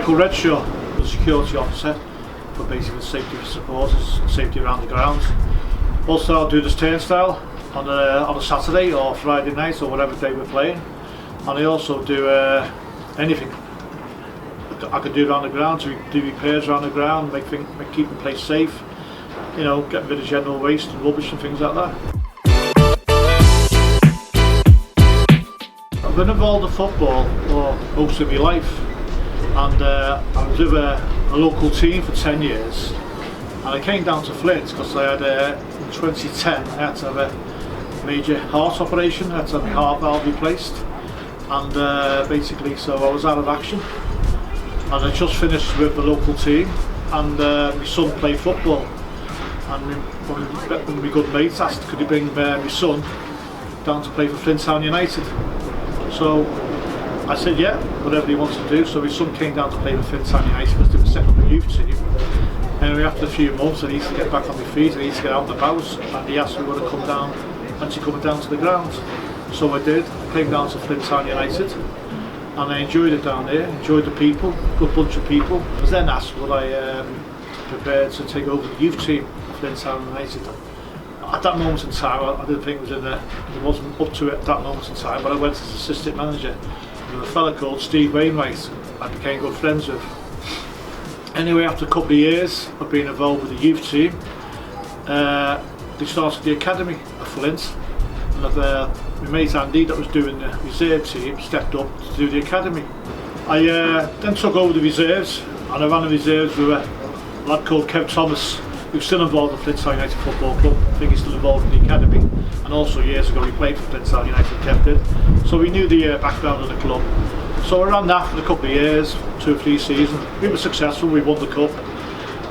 Michael Renshaw, the security officer, for basically safety for supporters, safety around the grounds. Also, I'll do this turnstile on a Saturday or Friday night or whatever day we're playing, and I also do anything I could do around the ground, to do repairs around the ground, keep the place safe, you know, get rid of general waste and rubbish and things like that. I've been involved in football for most of my life, and I was with a local team for 10 years, and I came down to Flint because I had in 2010 I had to have a major heart operation. I had to have my heart valve replaced, and basically so I was out of action, and I just finished with the local team, and my son played football, and one of my good mates asked could he bring my son down to play for Flint Town United. So I said yeah, whatever he wants to do. So his son came down to play for Flint Town United because they were setting up a youth team. Anyway, after a few months I needed to get back on my feet, I needed to get out and about, and he asked me would I come down, fancy coming down to the ground. So I did. I came down to Flint Town United, and I enjoyed it down there, enjoyed the people, good bunch of people. I was then asked would I prepared to take over the youth team of Flint Town United. At that moment in time, I didn't think it wasn't up to it at that moment in time, but I went as assistant manager with a fella called Steve Wainwright I became good friends with. Anyway, after a couple of years of being involved with the youth team, they started the academy at Flint, and my mate Andy, that was doing the reserve team, stepped up to do the academy. I then took over the reserves, and I ran the reserves with a lad called Kev Thomas, who's still involved in Flint Town United Football Club. I think he's still involved in the academy, and also years ago he played for Flint Town United, Kev did. So we knew the background of the club. So I ran that for a couple of years, 2 or 3 seasons. We were successful, we won the cup,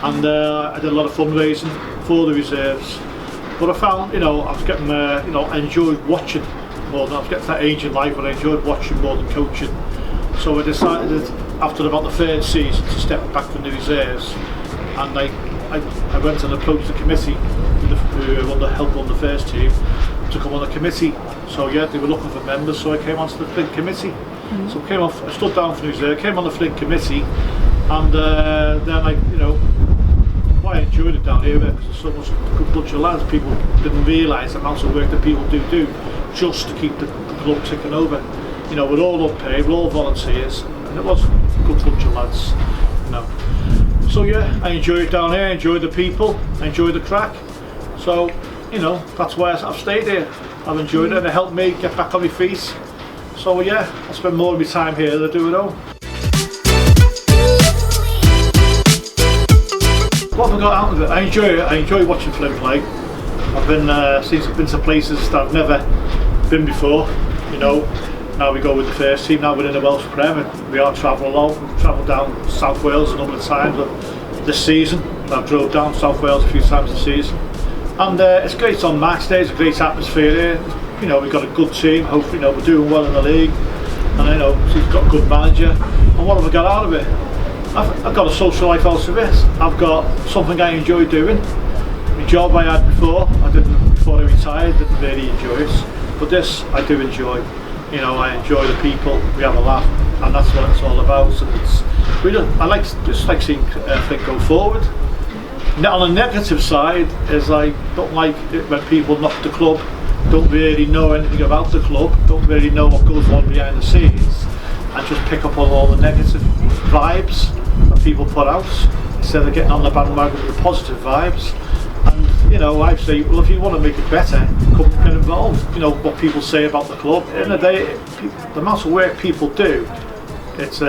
and I did a lot of fundraising for the reserves. But I found, you know, I was getting, you know, I enjoyed watching more than, I was getting to that age in life where I enjoyed watching more than coaching. So I decided after about the 3rd season to step back from the reserves, and I went and approached the committee who won the help on the first team to come on the committee. So yeah, they were looking for members, so I came onto the Flint committee. So I stood down for the reserve, came on the Flint committee, and then you know, why I enjoyed it down here because there's so much good bunch of lads. People didn't realise the amount of work that people do just to keep the club ticking over. You know, we're all unpaid, we're all volunteers, and it was a good bunch of lads, you know. So yeah, I enjoy it down here, I enjoy the people, I enjoy the crack. So, you know, that's why I've stayed here. I've enjoyed it, and it helped me get back on my feet. So yeah, I spend more of my time here than I do at home. What have I got out of it? I enjoy it. I enjoy watching Flint play. I've been to places that I've never been before, you know. Now we go with the first team, now we're in the Welsh Prem, and we are travelling along. We've travelled down South Wales a number of times this season. I've drove down South Wales a few times this season. And it's great on match days, a great atmosphere here. You know, we've got a good team, hopefully, you know, we're doing well in the league. And you know, we've got a good manager. And what have I got out of it? I've got a social life out of it. I've got something I enjoy doing. My job I had before, before I retired, didn't really enjoy it. But this, I do enjoy. You know, I enjoy the people, we have a laugh, and that's what it's all about. And I just like seeing Flint go forward. Now, on the negative side is I don't like it when people knock the club, don't really know anything about the club, don't really know what goes on behind the scenes, and just pick up on all the negative vibes that people put out instead of getting on the bandwagon with the positive vibes. And you know, I say, well, if you want to make it better, come get involved. You know what people say about the club. At the end of the day, the amount of work people do, it's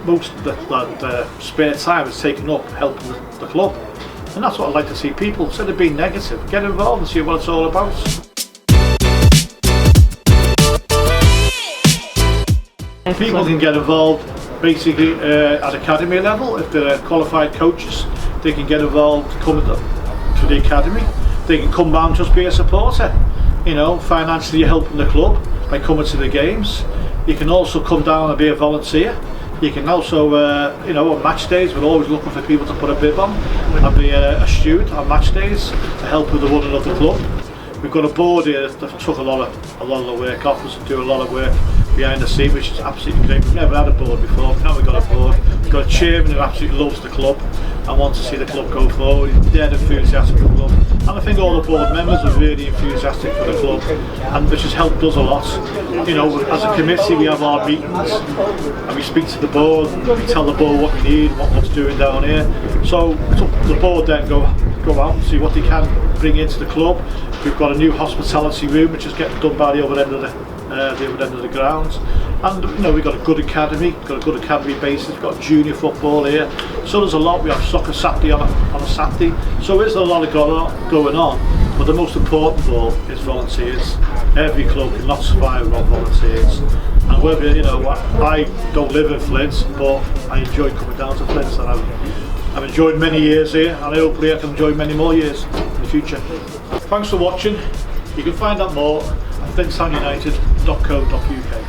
most of the spare time is taken up helping the club, and that's what I like to see people. Instead of being negative, get involved and see what it's all about. People can get involved basically at academy level. If they're qualified coaches, they can get involved, come to the academy. They can come down, just be a supporter, you know, financially helping the club by coming to the games. You can also come down and be a volunteer. You can also, you know, on match days, we're always looking for people to put a bib on and be a steward on match days to help with the running of the club. We've got a board here that took a lot of the work off us and do a lot of work behind the scene, which is absolutely great. We've never had a board before, now we've got a board. We've got a chairman who absolutely loves the club and wants to see the club go forward. He's dead enthusiastic for the club, and I think all the board members are really enthusiastic for the club, and which has helped us a lot. You know, as a committee we have our meetings and we speak to the board, and we tell the board what we need, what's doing down here. So the board then go out and see what they can bring into the club. We've got a new hospitality room which is getting done by the other end of the grounds, and you know, we've got a good academy, basis, we've got junior football here, so there's a lot. We have soccer Saturday on a Saturday, so there's a lot of going on, but the most important of all is volunteers. Every club cannot survive without volunteers, and whether, you know, I don't live in Flint, but I enjoy coming down to Flint, and I've enjoyed many years here, and hopefully I can enjoy many more years in the future. Thanks for watching. You can find out more at flinttownunited.co.uk.